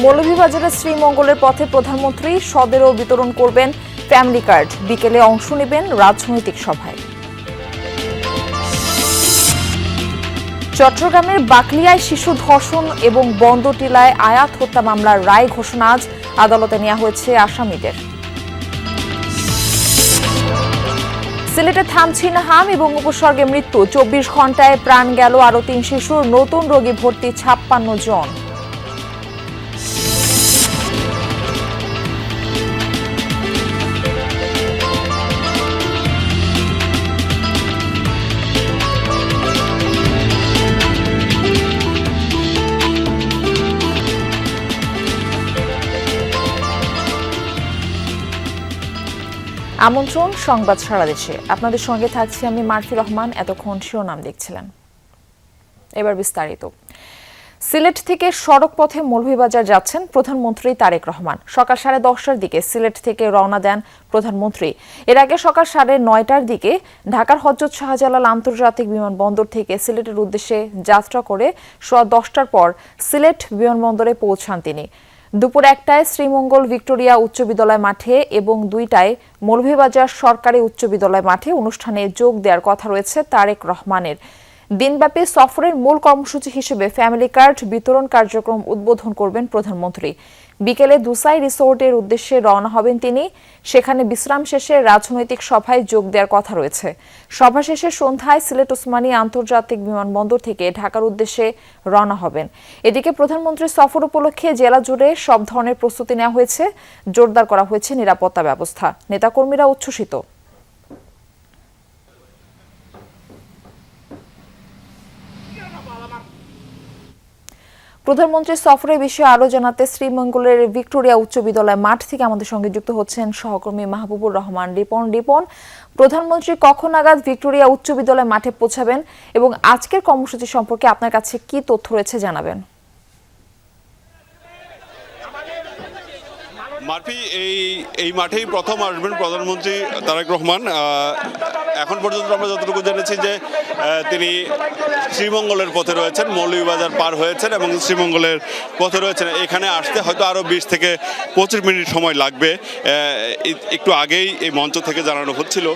মৌলভীবাজারের শ্রীমঙ্গলের পথে প্রধানমন্ত্রী সদেরও বিতরণ করবেন ফ্যামিলি কার্ড। বিকেলে অংশ নেবেন রাজনৈতিক সভায়। চট্টগ্রামের বাকলিয়ায় শিশু ধর্ষণ এবং বন্দরটিলায় আয়াত হত্যা মামলার রায় ঘোষণা আজ। আদালতে নেওয়া হয়েছে আসামিদের। সিলেটে থামছে না হাম এবং উপসর্গে মৃত্যু। 24 ঘন্টায় প্রাণ গেল আরও 3 শিশুর। নতুন রোগী ভর্তি 56 জন। আমন্ত্রণ সংবাদ সারা দেশে। আপনাদের সঙ্গে থাকছি আমি মারফি রহমান। এতক্ষণ শিরোনাম দেখছিলেন, এবার বিস্তারিত। সিলেট থেকে সড়ক পথে মৌলভীবাজার যাচ্ছেন প্রধানমন্ত্রী তারেক রহমান। সকাল 10:30টার দিকে সিলেট থেকে রওনা দেন প্রধানমন্ত্রী। এর আগে সকাল 9:30টার দিকে ঢাকার হযরত শাহজালাল আন্তর্জাতিক বিমানবন্দর থেকে সিলেটের উদ্দেশ্যে যাত্রা করে 10:15টার পর সিলেট বিমানবন্দরে পৌঁছান তিনি। দুপুর 1টায় শ্রীমঙ্গল ভিক্টোরিয়া উচ্চ বিদ্যালয় মাঠে এবং 2টায় মৌলভীবাজার সরকারি উচ্চ বিদ্যালয় মাঠে অনুষ্ঠানে যোগ দেওয়ার কথা রয়েছে তারেক রহমানের। দিনব্যাপী সফরের মূল কর্মসূচি হিসেবে ফ্যামিলি কার্ড বিতরণ কার্যক্রম উদ্বোধন করবেন প্রধানমন্ত্রী। বিকেলে দুসাই রিসোর্টের উদ্দেশ্যে রওনা হবেন তিনি। সেখানে বিশ্রাম শেষে রাজনৈতিক সভায় যোগ দেওয়ার কথা রয়েছে। সভা শেষে সন্ধ্যায় সিলেট ওসমানী আন্তর্জাতিক বিমানবন্দর থেকে ঢাকার উদ্দেশ্যে রওনা হবেন। এদিকে প্রধানমন্ত্রীর সফর উপলক্ষে জেলা জুড়ে সব ধরনের প্রস্তুতি নেওয়া হয়েছে। জোরদার করা হয়েছে নিরাপত্তা ব্যবস্থা। নেতাকর্মীরা উচ্ছ্বসিত। প্রধানমন্ত্রীর সফরের বিষয়ে আরো জানাতে শ্রীমঙ্গলের ভিক্টোরিয়া উচ্চ বিদ্যালয় মাঠ থেকে আমাদের সঙ্গে যুক্ত হচ্ছেন সহকর্মী মাহবুবুর রহমান রিপন। প্রধানমন্ত্রী কখন নাগাদ ভিক্টোরিয়া উচ্চ বিদ্যালয় মাঠে পৌঁছাবেন এবং আজকের কর্মসূচি সম্পর্কে আপনার কাছে কি তথ্য রয়েছে জানাবেন। মারফি, এই মাঠেই প্রথম আসবেন প্রধানমন্ত্রী তারেক রহমান। এখন পর্যন্ত আমরা যতটুকু জেনেছি যে তিনি শ্রীমঙ্গলের পথে রয়েছেন, মৌলভীবাজার পার হয়েছেন এবং শ্রীমঙ্গলের পথে রয়েছেন। এখানে আসতে হয়তো আরও 20 থেকে 25 মিনিট সময় লাগবে। একটু আগেই এই মঞ্চ থেকে জানানো হচ্ছিল।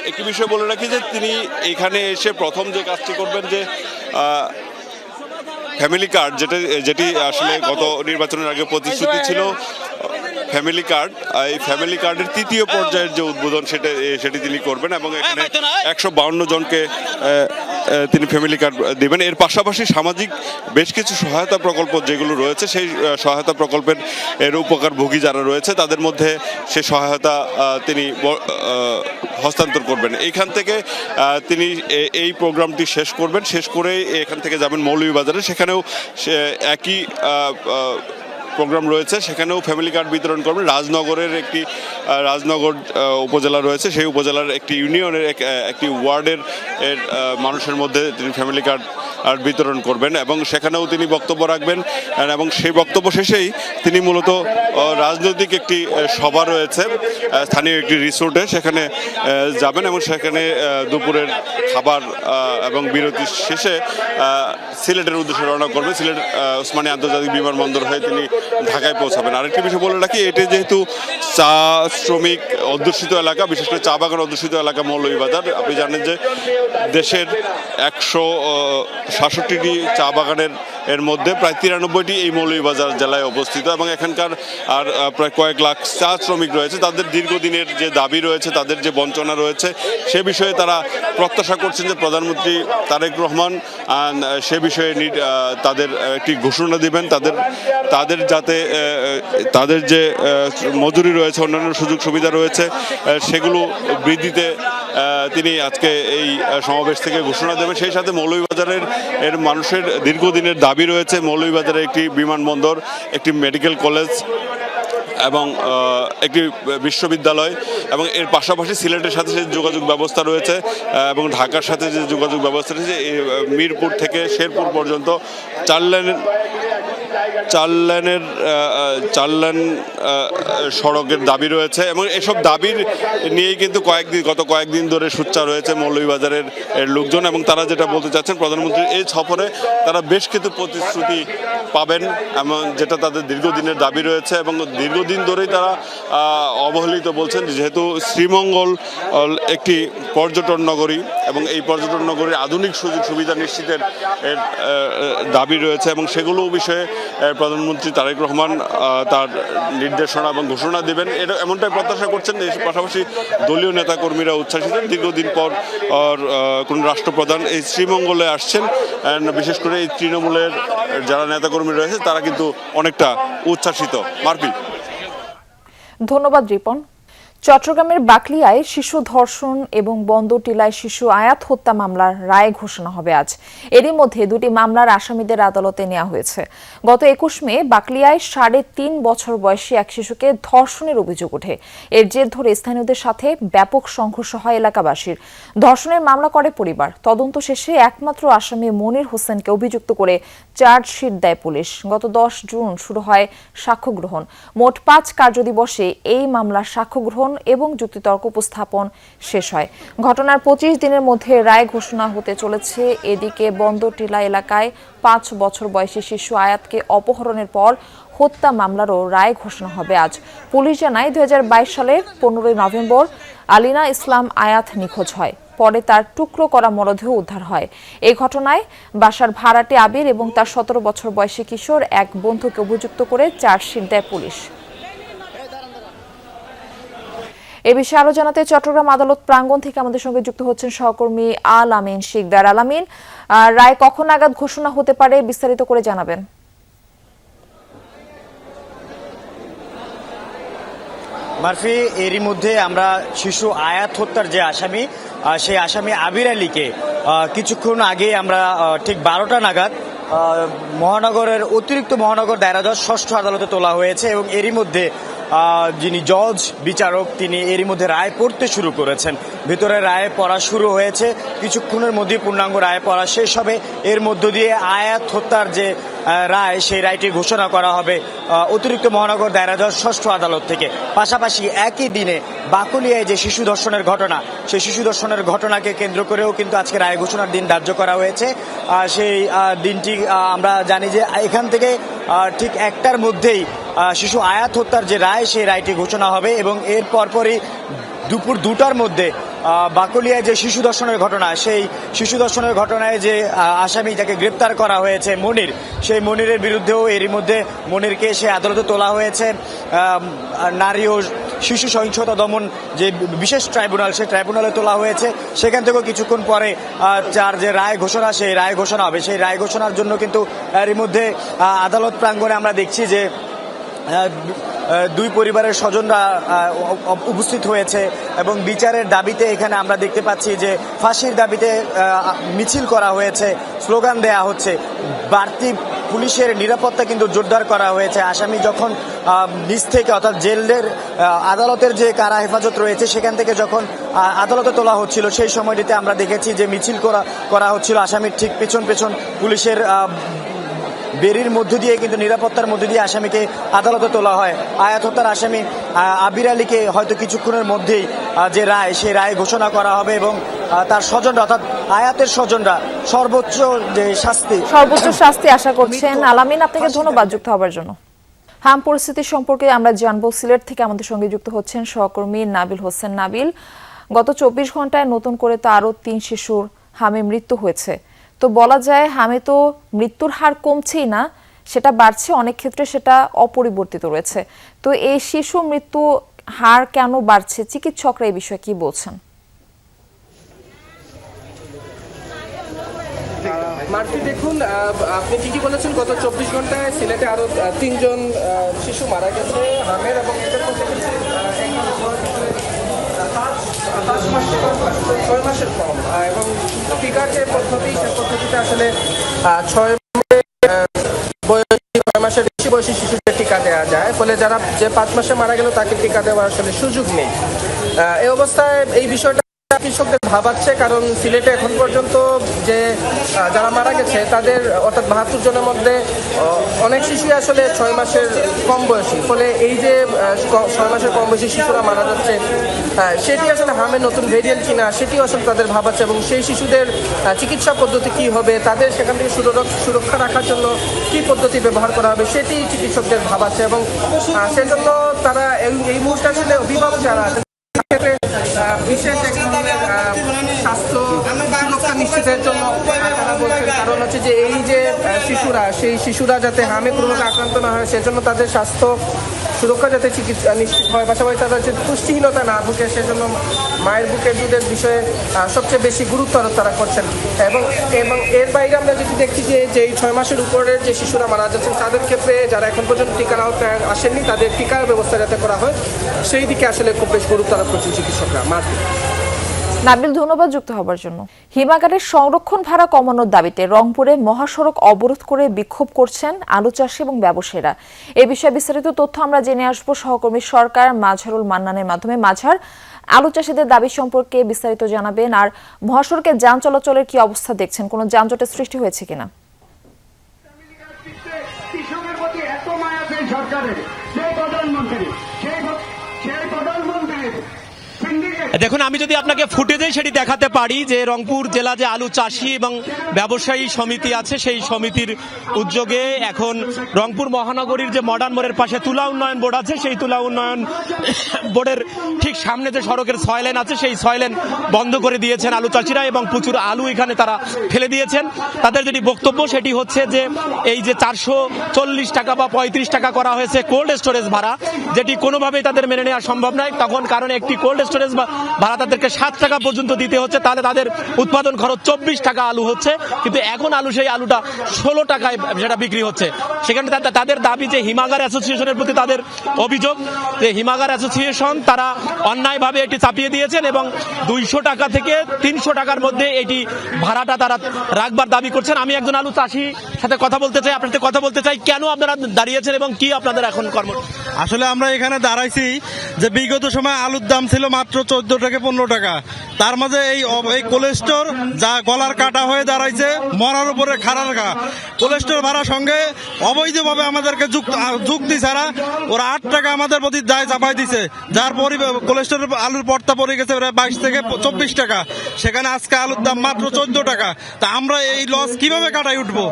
একটি বিষয় বলে রাখি যে তিনি এখানে এসে প্রথম যে কাজটি করবেন যে ফ্যামিলি কার্ড, যেটি আসলে গত নির্বাচনের আগে প্রতিশ্রুতি ছিল ফ্যামিলি কার্ড, এই ফ্যামিলি কার্ডের তৃতীয় পর্যায়ের যে উদ্বোধন সেটি তিনি করবেন এবং এখানে 152 জনকে তিনি ফ্যামিলি কার্ড দেবেন। এর পাশাপাশি সামাজিক বেশ কিছু সহায়তা প্রকল্প যেগুলো রয়েছে সেই সহায়তা প্রকল্পের উপকারভোগী যারা রয়েছে তাদের মধ্যে সে সহায়তা তিনি হস্তান্তর করবেন। এইখান থেকে তিনি এই প্রোগ্রামটি শেষ করবেন। শেষ করে এখান থেকে যাবেন মৌলভীবাজারে। সেখানেও একই প্রোগ্রাম রয়েছে, সেখানেও ফ্যামিলি কার্ড বিতরণ করবেন। রাজনগর উপজেলা রয়েছে, সেই উপজেলার একটি ইউনিয়নের একটি ওয়ার্ডের মানুষের মধ্যে তিনি ফ্যামিলি কার্ড বিতরণ করবেন এবং সেখানেও তিনি বক্তব্য রাখবেন এবং সেই বক্তব্য শেষেই তিনি মূলত রাজনৈতিক একটি সভা রয়েছে স্থানীয় একটি রিসোর্টে, সেখানে যাবেন এবং সেখানে দুপুরের খাবার এবং বিরতি শেষে সিলেটের উদ্দেশ্যে রওনা করবেন। সিলেট ওসমানী আন্তর্জাতিক বিমানবন্দর হয়ে তিনি ঢাকায় পৌঁছাবেন। আরেকটি বিষয় বলে রাখি, এটি যেহেতু চা শ্রমিক অধ্যুষিত এলাকা, বিশেষ করে চা বাগান অধ্যুষিত এলাকা মৌলভীবাজার। আপনি জানেন যে দেশের 166টি চা বাগানের মধ্যে প্রায় 93টি এই মৌলভীবাজার জেলায় অবস্থিত এবং এখানকার আর প্রায় কয়েক লাখ চা শ্রমিক রয়েছে। তাদের দীর্ঘদিনের যে দাবি রয়েছে, তাদের যে বঞ্চনা রয়েছে, সে বিষয়ে তারা প্রত্যাশা করছেন যে প্রধানমন্ত্রী তারেক রহমান সে বিষয়ে তাদের একটি ঘোষণা দিবেন। তাদের যাতে তাদের যে মজুরি রয়েছে, অন্যান্য সুযোগ সুবিধা রয়েছে, সেগুলো বৃদ্ধিতে তিনি আজকে এই সমাবেশ থেকে ঘোষণা দেবেন। সেই সাথে মৌলভীবাজারের মানুষের দীর্ঘদিনের দাবি রয়েছে মৌলভীবাজারে একটি বিমানবন্দর, একটি মেডিকেল কলেজ এবং একটি বিশ্ববিদ্যালয় এবং এর পাশাপাশি সিলেটের সাথে যে যোগাযোগ ব্যবস্থা রয়েছে এবং ঢাকার সাথে যে যোগাযোগ ব্যবস্থা রয়েছে, মিরপুর থেকে শেরপুর পর্যন্ত 4 লেনের চার লেন সড়কের দাবি রয়েছে এবং এসব দাবির নিয়েই কিন্তু গত কয়েকদিন ধরে সোচ্চার রয়েছে মৌলভীবাজারের লোকজন এবং তারা যেটা বলতে চাচ্ছেন প্রধানমন্ত্রীর এই সফরে তারা বেশ কিছু প্রতিশ্রুতি পাবেন এবং যেটা তাদের দীর্ঘদিনের দাবি রয়েছে এবং দীর্ঘদিন ধরেই তারা অবহেলিত বলছেন, যেহেতু শ্রীমঙ্গল একটি পর্যটন নগরী এবং এই পর্যটন নগরীর আধুনিক সুযোগ সুবিধা নিশ্চিতের দাবি রয়েছে এবং সেগুলো বিষয়ে প্রধানমন্ত্রী তারেক রহমান তার নির্দেশনা এবং ঘোষণা দেবেন এমনটাই প্রত্যাশা করছেন। এর পাশাপাশি দলীয় নেতাকর্মীরা উচ্ছ্বাসিত, দীর্ঘদিন পর কোন রাষ্ট্রপ্রধান এই শ্রীমঙ্গলে আসছেন, বিশেষ করে এই তৃণমূলের যারা নেতাকর্মী রয়েছে তারা কিন্তু অনেকটা উচ্ছ্বাসিত। মার্পি। ধন্যবাদ রিপন। চট্টগ্রামের বাকলিয়ায় শিশু ধর্ষণ এবং বন্দরটিলায় শিশু আয়াত হত্যা মামলার রায় ঘোষণা হবে আজ। এরই মধ্যে দুটি মামলার আসামিদের আদালতে নেওয়া হয়েছে। গত 21 মে বাকলিয়ায় 3.5 বছর বয়সী এক শিশুকে ধর্ষণের অভিযোগ ওঠে। এর জের ধরে স্থানীয়দের সাথে ব্যাপক সংঘর্ষ হয় এলাকাবাসীর। ধর্ষণের মামলা করে পরিবার। তদন্ত শেষে একমাত্র আসামি মনির হোসেনকে অভিযুক্ত করে চার্জশিট দেয় পুলিশ। গত 10 জুন শুরু হয় সাক্ষ্য গ্রহণ। মোট 5 কার্যদিবসে এই মামলার সাক্ষ্য গ্রহণ এবং যুক্তিতর্ক উপস্থাপন শেষ হয়। ঘটনার 25 দিনের মধ্যে রায় ঘোষণা হতে চলেছে। এদিকে বন্দরটিলা এলাকায় 5 বছর বয়সী শিশু আয়াতকে অপহরণের পর হত্যা মামলারও রায় ঘোষণা হবে আজ। পুলিশ জানায় 2022 সালের 15 নভেম্বর আলিনা ইসলাম আয়াত নিখোঁজ হয়। পরে তার টুকরো করা মরদেহ উদ্ধার হয়। এই ঘটনায় বাসার ভাড়াটে আবির এবং তার 17 বছর বয়সী কিশোর এক বন্ধুকে অভিযুক্ত করে চার্জশিট দেয় পুলিশ। এ বিষয়ে আরো জানাতে চট্টগ্রাম আদালত প্রাঙ্গণ থেকে আমাদের সঙ্গে যুক্ত হচ্ছেন সহকর্মী আল আমিন শিকদার। আল আমিন, রায় কখন নাগাদ ঘোষণা হতে পারে বিস্তারিত করে জানাবেন। মারফি, এরই মধ্যে আমরা শিশু আয়াত হত্যার যে আসামি সেই আসামি আবির আলীকে কিছুক্ষণ আগে আমরা ঠিক 12টা নাগাদ মহানগরের অতিরিক্ত মহানগর দায়রা জজ 6ষ্ঠ আদালতে তোলা হয়েছে এবং এরই মধ্যে যিনি জজ বিচারক তিনি এরই মধ্যে রায় পড়তে শুরু করেছেন। ভিতরে রায় পড়া শুরু হয়েছে, কিছুক্ষণের মধ্যে পূর্ণাঙ্গ রায় পড়া শেষ হবে। এর মধ্য দিয়ে আয়াত হত্যার যে রায় সেই রায়টি ঘোষণা করা হবে অতিরিক্ত মহানগর দায়রা জজ 6ষ্ঠ আদালত থেকে। পাশাপাশি একই দিনে বাকলিয়ায় যে শিশু ধর্ষণের ঘটনা, সেই শিশু ধর্ষণের ঘটনাকে কেন্দ্র করেও কিন্তু আজকে রায় ঘোষণার দিন ধার্য করা হয়েছে। সেই দিনটি আমরা জানি যে এখান থেকে ঠিক 1টার মধ্যেই শিশু আয়াত হত্যার যে রায় সেই রায়টি ঘোষণা হবে এবং এর পরপরই দুপুর 2টার মধ্যে বাকলিয়ায় যে শিশু ধর্ষণের ঘটনা, সেই শিশু ধর্ষণের ঘটনায় যে আসামি যাকে গ্রেপ্তার করা হয়েছে মনির, সেই মনিরের বিরুদ্ধেও এরই মধ্যে মনিরকে সে আদালতে তোলা হয়েছে। নারী ও শিশু সহিংসতা দমন যে বিশেষ ট্রাইব্যুনাল, সেই ট্রাইব্যুনালে তোলা হয়েছে। সেখান থেকেও কিছুক্ষণ পরে যার যে রায় ঘোষণা, সেই রায় ঘোষণা হবে। সেই রায় ঘোষণার জন্য কিন্তু এরই মধ্যে আদালত প্রাঙ্গণে আমরা দেখছি যে দুই পরিবারের স্বজনরা উপস্থিত হয়েছে এবং বিচারের দাবিতে এখানে আমরা দেখতে পাচ্ছি যে ফাঁসির দাবিতে মিছিল করা হয়েছে, স্লোগান দেয়া হচ্ছে। বাড়তি পুলিশের নিরাপত্তা কিন্তু জোরদার করা হয়েছে। আসামি যখন নিচ থেকে অর্থাৎ জেলের আদালতের যে কারা হেফাজত রয়েছে সেখান থেকে যখন আদালতে তোলা হচ্ছিল সেই সময়টিতে আমরা দেখেছি যে মিছিল করা হচ্ছিল। আসামির ঠিক পেছন পেছন পুলিশের বেরির মধ্য দিয়ে কিন্তু নিরাপত্তার মধ্য দিয়ে আসামিকে আদালতে তোলা হয়। আয়াত হত্যার আসামি আবির আলীকে হয়তো কিছুক্ষণের মধ্যেই যে রায়, সেই রায় ঘোষণা করা হবে এবং তার স্বজনরা অর্থাৎ আয়াতের স্বজনরা সর্বোচ্চ শাস্তি আশা করছেন। আলামিন, আপনাকে ধন্যবাদ যুক্ত হবার জন্য। হাম পরিস্থিতি সম্পর্কে আমরা জানবো। সিলেট থেকে আমাদের সঙ্গে যুক্ত হচ্ছেন সহকর্মী নাবিল হোসেন। নাবিল, গত 24 ঘন্টায় নতুন করে তো আরো 3 শিশুর হামে মৃত্যু হয়েছে। তো বলা যায় হামে তো মৃত্যুর হার কমছেই না, সেটা বাড়ছে, অনেক ক্ষেত্রে সেটা অপরিবর্তিত রয়েছে। তো এই শিশু মৃত্যু হার কেন বাড়ছে, চিকিৎসকরা এই বিষয়ে কি বলছেন? মার্ফি, দেখুন, আপনি ঠিকই বলেছেন, গত 24 ঘন্টায় সিলেটে আরো 3 জন শিশু মারা গেছে হামের এবং এদের মধ্যে 6 মাসের কম এবং টিকার যে পদ্ধতি, সে পদ্ধতিতে আসলে 6 মাসের বেশি বয়সী শিশুদের টিকা দেওয়া যায়, ফলে যারা যে 5 মাসে মারা গেল তাকে টিকা দেওয়ার আসলে সুযোগ নেই। এই অবস্থায় এই বিষয়টা কৃষকদের ভাবাচ্ছে, কারণ সিলেটে এখন পর্যন্ত যে যারা মারা গেছে তাদের অর্থাৎ ৭২ জনের মধ্যে অনেক শিশুই আসলে 6 মাসের কম বয়সী। ফলে এই যে 6 মাসের কম বয়সী শিশুরা মারা যাচ্ছে, সেটি আসলে হামের নতুন ভেরিয়েন্ট কিনা সেটিও আসলে তাদের ভাবাচ্ছে, এবং সেই শিশুদের চিকিৎসা পদ্ধতি কি হবে, তাদের সেখান থেকে সুরক্ষা রাখার জন্য কি পদ্ধতি ব্যবহার করা হবে সেটি চিকিৎসকদের ভাবাচ্ছে। এবং সেজন্য তারা এই মুহূর্তে আসলে অভিভাবক যারা আছেন ক্ষেত্রে বিশেষ এক ধরনের স্বাস্থ্য সুরক্ষা নিশ্চিতের জন্য তারা বলছেন, কারণ হচ্ছে যে এই যে শিশুরা যাতে হামে কোনোভাবে আক্রান্ত না হয় সেজন্য তাদের স্বাস্থ্য সুরক্ষা যাতে চিকিৎসা নিশ্চিত হয়, পাশাপাশি তারা যে পুষ্টিহীনতা না ভুগে সেজন্য মায়ের বুকের দুধের বিষয়ে সবচেয়ে বেশি গুরুত্ব আরোপ তারা করছেন। এবং এর বাইরে আমরা যদি দেখি যে এই 6 মাসের উপরের যে শিশুরা মারা যাচ্ছেন তাদের ক্ষেত্রে যারা এখন পর্যন্ত টিকার আওতায় আসেননি তাদের টিকার ব্যবস্থা যাতে করা হয় সেই দিকে আসলে খুব বেশ গুরুত্ব আরোপ করছেন চিকিৎসকরা। নাবিল, ধন্যবাদ যুক্ত হবার জন্য। হিমাগারের সংরক্ষণ ভাড়া কমানোর দাবিতে রংপুরে মহাসড়ক অবরোধ করে বিক্ষোভ করছেন আলু চাষি এবং ব্যবসায়ীরা। এ বিষয়ে বিস্তারিত তথ্য আমরা জেনে আসবো সহকর্মী সরকার মাঝহারুল মান্নানের মাধ্যমে। মাঝহার, আলু চাষিদের দাবি সম্পর্কে বিস্তারিত জানাবেন, আর মহাসড়কে যান চলাচলের কি অবস্থা দেখছেন, কোনো যানজটের সৃষ্টি হয়েছে কিনা? কৃষকের প্রতি এত মায়া সেই সরকারের, সেই প্রধানমন্ত্রী, সেই প্রধানমন্ত্রীর দেখুন, আমি যদি আপনাকে ফুটেজে সেটি দেখাতে পারি যে রংপুর জেলা যে আলু চাষি এবং ব্যবসায়ী সমিতি আছে সেই সমিতির উদ্যোগে এখন রংপুর মহানগরীর যে মডার্ন মোড়ের পাশে তুলা উন্নয়ন বোর্ড আছে সেই তুলা উন্নয়ন বোর্ডের ঠিক সামনে যে সড়কের 6 লেন আছে সেই 6 লেন বন্ধ করে দিয়েছেন আলু চাষিরা এবং প্রচুর আলু এখানে তারা ফেলে দিয়েছেন। তাদের যেটি বক্তব্য সেটি হচ্ছে যে এই যে 440 টাকা বা 35 টাকা করা হয়েছে কোল্ড স্টোরেজ ভাড়া, যেটি কোনোভাবেই তাদের মেনে নেওয়া সম্ভব নয়, তখন কারণ একটি কোল্ড স্টোরেজ ভাড়া তাদেরকে 7 টাকা পর্যন্ত দিতে হচ্ছে, তাহলে তাদের উৎপাদন খরচ 24 টাকা আলু হচ্ছে, কিন্তু এখন সেই আলুটা 16 টাকায় সেটা বিক্রি হচ্ছে। সেখানে তাদের দাবি যে হিমাগার অ্যাসোসিয়েশনের প্রতি তাদের অভিযোগ যে হিমাগার অ্যাসোসিয়েশন তারা অন্যায়ভাবে এটি চাপিয়ে দিয়েছেন এবং 200 টাকা থেকে 300 টাকার মধ্যে এটি ভাড়াটা তারা রাখবার দাবি করছেন। আমি একজন আলু চাষির সাথে কথা বলতে চাই, আপনার সাথে কথা বলতে চাই, কেন আপনারা দাঁড়িয়েছেন এবং কি আপনাদের এখন কর্ম? আসলে আমরা এখানে দাঁড়াইছি যে বিগত সময় আলুর দাম ছিল মাত্র 14 থেকে 15 টাকা, তার মাঝে এই কোলেস্টোর যা গলার কাটা হয়ে দাঁড়াইছে মরার উপরে খাড়ার ঘা। কোলেস্টোর ভাড়ার সঙ্গে অবৈধভাবে আমাদেরকে যুক্তি ছাড়া ওরা 8 টাকা আমাদের প্রতি দায় চাপাই দিছে, যার কোলেস্টোর আলুর পর্তা পড়ে গেছে প্রায় 22 থেকে 24 টাকা, সেখানে আজকে আলুর দাম মাত্র 14 টাকা। তা আমরা এই লস কিভাবে কাটাই উঠবো?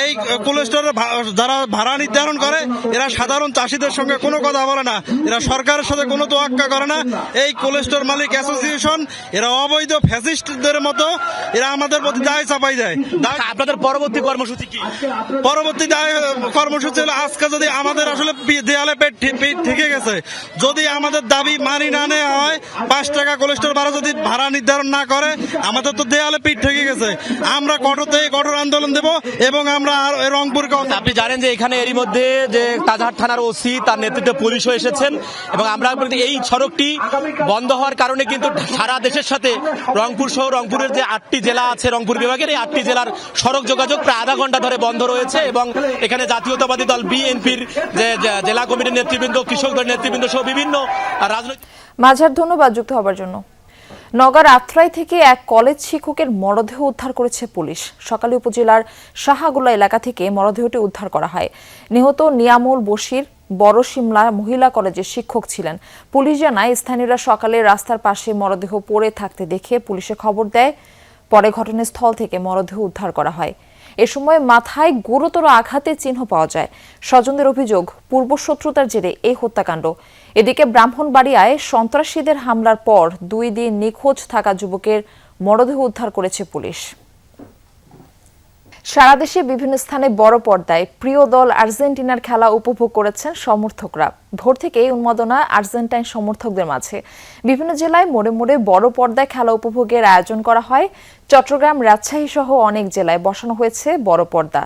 এই কোলেস্টোরের যারা ভাড়া নির্ধারণ করে এরা সাধারণ চাষিদের সঙ্গে কোনো কথা বলে না, এরা সরকারের সাথে কোনো তোয়াক্কা করে না। এই কোলেস্টোর মালিক অ্যাসোসিয়েশন এরা অবৈধ ফ্যাসিস্টদের মতো এরা আমাদের প্রতি দায় চাপাই দেয়। আপনাদের পরবর্তী কর্মসূচি কি? পরবর্তী দায় কর্মসূচি হলো আজকে যদি আমাদের আসলে দেয়ালে পেট ঠেকে গেছে, যদি আমাদের দাবি মানি না নেওয়া হয়, 5 টাকা কোলেস্টোর ভাড়া যদি ভাড়া নির্ধারণ না করে, আমাদের তো দেয়ালে পিঠ ঠেকে গেছে, আমরা কঠোর আন্দোলন দেব এবং আমরা রংপুরকে। আপনি জানেন যে এখানে এরই মধ্যে যে তাজহাট থানার ওসি তার নেতৃত্বে পুলিশও এসেছেন এবং আমরা এই সড়কটি বন্ধ হওয়ার কারণে কিন্তু সারা দেশের সাথে রংপুর সহ রংপুরের যে 8টি জেলা আছে রংপুর বিভাগের, এই 8টি জেলার সড়ক যোগাযোগ প্রায় আধা ঘন্টা ধরে বন্ধ রয়েছে এবং এখানে জাতীয়তাবাদী দল বিএনপির যে জেলা কমিটির নেতৃবৃন্দ, কৃষকদের নেতৃবৃন্দ সহ বিভিন্ন রাজনৈতিক। মাঝহার, ধন্যবাদ যুক্ত হবার জন্য। নওগাঁর আত্রাই থেকে এক কলেজ শিক্ষকের মরদেহ উদ্ধার করেছে পুলিশ। সকালে উপজেলার সাহাগুলা এলাকা থেকে মরদেহটি উদ্ধার করা হয়। নিহত নিয়ামুল বশির বড় শিমলা মহিলা কলেজের শিক্ষক ছিলেন। পুলিশ জানায় স্থানীয়রা সকালে রাস্তার পাশে মরদেহ পড়ে থাকতে দেখে পুলিশে খবর দেয়, পরে ঘটনাস্থল থেকে মরদেহ উদ্ধার করা হয়। এ সময় মাথায় গুরুতর আঘাতের চিহ্ন পাওয়া যায়। স্বজনদের অভিযোগ, পূর্বশত্রুতার জেরে এই হত্যাকাণ্ড। এদিকে ব্রাহ্মণবাড়িয়ায় সন্ত্রাসীদের হামলার পর 2 দিন নিখোঁজ থাকা যুবকের মরদেহ উদ্ধার করেছে পুলিশ। সারা দেশে বিভিন্ন স্থানে বড় পর্দায় প্রিয় দল আর্জেন্টিনার খেলা উপভোগ করেছেন সমর্থকরা। ভোর থেকেই উন্মাদনা আর্জেন্টাইন সমর্থকদের মাঝে। বিভিন্ন জেলায় মোড়ে মোড়ে বড় পর্দায় খেলা উপভোগের আয়োজন করা হয়। চট্টগ্রাম, রাজশাহী সহ অনেক জেলায় বসানো হয়েছে বড় পর্দা।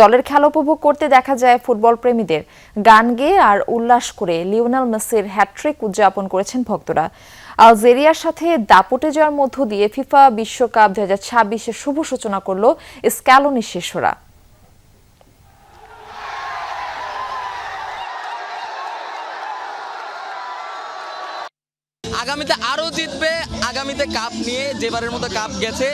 দলের খেলা উপভোগ করতে দেখা যায় ফুটবল প্রেমীদের। গান গেয়ে আর উল্লাস করে লিওনেল মেসির হ্যাট্রিক উদযাপন করেছেন ভক্তরা। আলজেরিয়ার সাথে দাপটে জয়ের মধ্য দিয়ে ফিফা বিশ্বকাপ 2026-এর শুভ সূচনা করল স্ক্যালোনি শিষ্যরা। আগামীতে আরো জিতবে, আগামীতে কাপ নিয়ে যেবারের মতো কাপ গেছে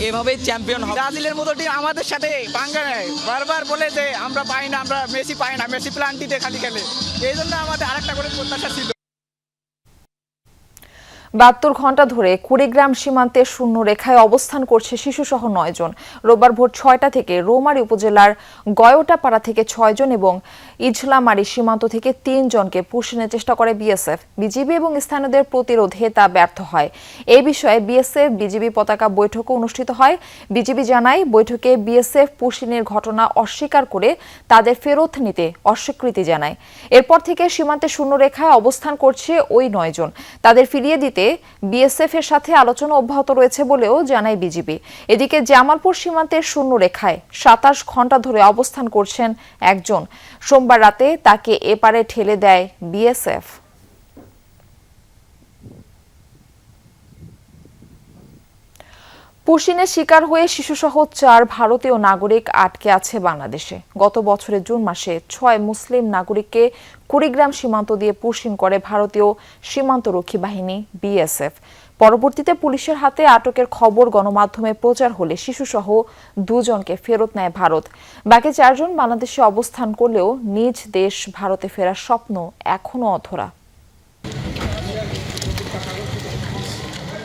এভাবেই চ্যাম্পিয়ন হবে। ব্রাজিলের মতো টিম আমাদের সাথে পাঙ্গা নেয়, বারবার বলে যে আমরা পাই না, আমরা মেসি পাই না, মেসি প্লান্টিতে খালি খেলে। এই জন্য আমাদের আরেকটা করে প্রত্যাশা ছিল। 72 ঘন্টা ধরে কুড়িগ্রাম সীমান্তের শূন্য রেখায় অবস্থান করছে শিশুসহ 9 জন। রোববার ভোর 6টা থেকে রৌমারী উপজেলার গয়োটাপাড়া থেকে 6 জন এবং ইজলামারী সীমান্ত থেকে 3 জনকে পুষিনের চেষ্টা করে বিএসএফ। বিজিবি এবং স্থানীয়দের প্রতিরোধে তা ব্যর্থ হয়। এই বিষয়ে বিএসএফ বিজিবি পতাকা বৈঠকও অনুষ্ঠিত হয়। বিজিবি জানায়, বৈঠকে বিএসএফ পুষিনের ঘটনা অস্বীকার করে তাদের ফেরত নিতে অস্বীকৃতি জানায়। এরপর থেকে সীমান্তে শূন্য রেখায় অবস্থান করছে ওই 9 জন। তাদের ফিরিয়ে দিতে বিএসএফ এর সাথে আলোচনা অব্যাহত রয়েছে বলেও জানায় বিজিবি। এদিকে জামালপুর সীমান্তের শূন্য রেখায় 27 ঘন্টা ধরে অবস্থান করছেন একজন। সোমবার রাতে তাকে এপারে ঠেলে দেয় বিএসএফ। পুশিনের শিকার হয়ে শিশুসহ 4 ভারতীয় নাগরিক আটকে আছে বাংলাদেশে। গত বছরের জুন মাসে 6 মুসলিম নাগরিককে কুড়িগ্রাম সীমান্ত দিয়ে পুশিন করে ভারতীয় সীমান্তরক্ষী বাহিনী বিএসএফ। পরবর্তীতে পুলিশের হাতে আটকের খবর গণমাধ্যমে প্রচার হলে শিশুসহ 2 জনকে ফেরত নেয় ভারত। বাকি 4 জন বাংলাদেশে অবস্থান করলেও নিজ দেশ ভারতে ফেরার স্বপ্ন এখনো অধরা।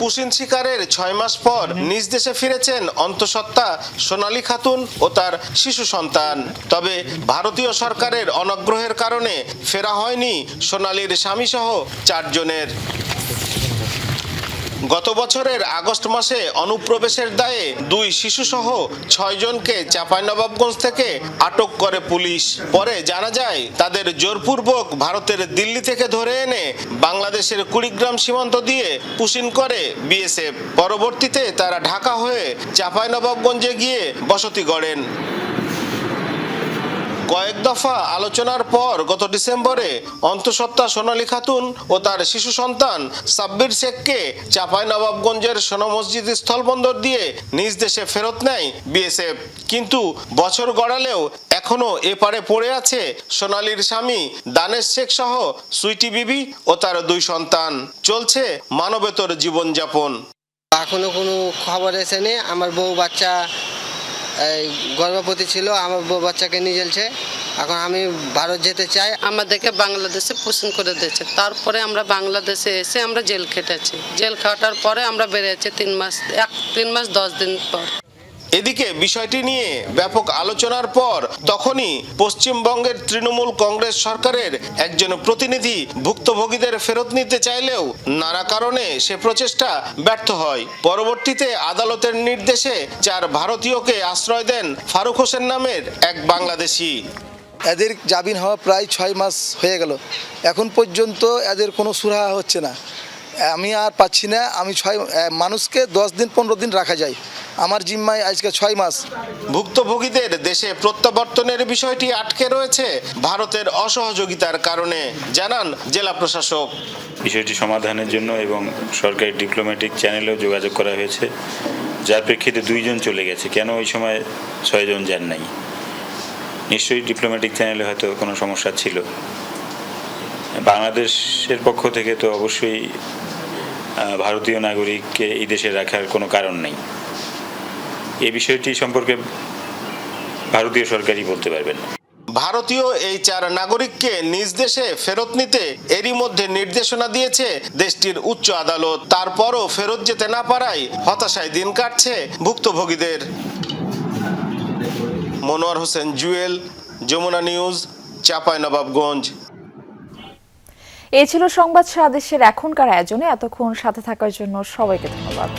পুশিন শিকারের 6 মাস পর নিজ দেশে ফিরেছেন অন্তঃসত্ত্বা সোনালী খাতুন ও তার শিশু সন্তান। তবে ভারতীয় সরকারের অনগ্রহের কারণে ফেরা হয়নি সোনালীর স্বামীসহ 4 জনের। গত বছরের আগস্ট মাসে অনুপ্রবেশের দায়ে 2 শিশুসহ 6 জনকে চাঁপাইনবাবগঞ্জ থেকে আটক করে পুলিশ। পরে জানা যায় তাদের জোরপূর্বক ভারতের দিল্লি থেকে ধরে এনে বাংলাদেশের কুড়িগ্রাম সীমান্ত দিয়ে পুশিন করে বিএসএফ। পরবর্তীতে তারা ঢাকা হয়ে চাঁপাইনবাবগঞ্জে গিয়ে বসতি গড়েন। কয়েক দফা আলোচনার পর গত ডিসেম্বরে অন্তঃসত্ত্বা সোনালী খাতুন ও তার শিশু সন্তান সাব্বির শেখকে চাঁপাইনবাবগঞ্জের সোনা মসজিদ স্থলবন্দর দিয়ে নিজ দেশে ফেরত নেয় বিএসএফ। কিন্তু বছর গড়ালেও এখনো এপারে পড়ে আছে সোনালীর স্বামী দানেশ শেখ সহ সুইটি বিবি ও তার 2 সন্তান। চলছে মানবেতর জীবনযাপন। এখনো কোনো খবর এসেনি। আমার বউ বাচ্চা গর্ভবতী ছিল, আমার বউ বাচ্চাকে নিয়ে গেছে। এখন আমি ভারত যেতে চাই। আমাদেরকে বাংলাদেশে পোষণ করে দিয়েছে, তারপরে আমরা বাংলাদেশে এসে আমরা জেল খেটেছি। জেল খাটার পরে আমরা বেরিয়েছি 3 মাস 10 দিন পর। এদিকে বিষয়টি নিয়ে ব্যাপক আলোচনার পর তখনই পশ্চিমবঙ্গের তৃণমূল কংগ্রেস সরকারের একজন প্রতিনিধি ভুক্তভোগীদের ফেরত নিতে চাইলেও নানা কারণে সে প্রচেষ্টা ব্যর্থ হয়। পরবর্তীতে আদালতের নির্দেশে 4 ভারতীয়কে আশ্রয় দেন ফারুক হোসেন নামের এক বাংলাদেশি। এদের জামিন হওয়া প্রায় 6 মাস হয়ে গেল, এখন পর্যন্ত এদের কোনো সুরাহা হচ্ছে না। আমি আর পাচ্ছি না। আমি 6 মানুষকে 10 দিন 15 দিন রাখা যায়, আমার জিম্মায় আজকে 6 মাস। ভুক্তভোগীদের দেশে প্রত্যাবর্তনের বিষয়টি আটকে রয়েছে ভারতের অসহযোগিতার কারণে, জানান জেলা প্রশাসক। বিষয়টি সমাধানের জন্য এবং সরকারি ডিপ্লোম্যাটিক চ্যানেলেও যোগাযোগ করা হয়েছে, যার প্রেক্ষিতে 2 জন চলে গেছে। কেন ওই সময় 6 জন যান নাই? নিশ্চয়ই ডিপ্লোম্যাটিক চ্যানেলে হয়তো কোনো সমস্যা ছিল। বাংলাদেশের পক্ষ থেকে তো অবশ্যই ভারতীয় নাগরিককে এই দেশে রাখার কোনো কারণ নেই। এই বিষয়টি সম্পর্কে ভারতীয় সরকারই বলতে পারবেন না। ভারতীয় এই 4 নাগরিককে নিজ দেশে ফেরত নিতে এরই মধ্যে নির্দেশনা দিয়েছে দেশটির উচ্চ আদালত। তারপরও ফেরত যেতে না পারায় হতাশায় দিন কাটছে ভুক্তভোগীদের। মনোয়ার হোসেন জুয়েল, যমুনা নিউজ, চাঁপাইনবাবগঞ্জ। এই ছিল সংবাদ সারা দেশের এখনকার আয়োজনে। এতক্ষণ সাথে থাকার জন্য সবাইকে ধন্যবাদ।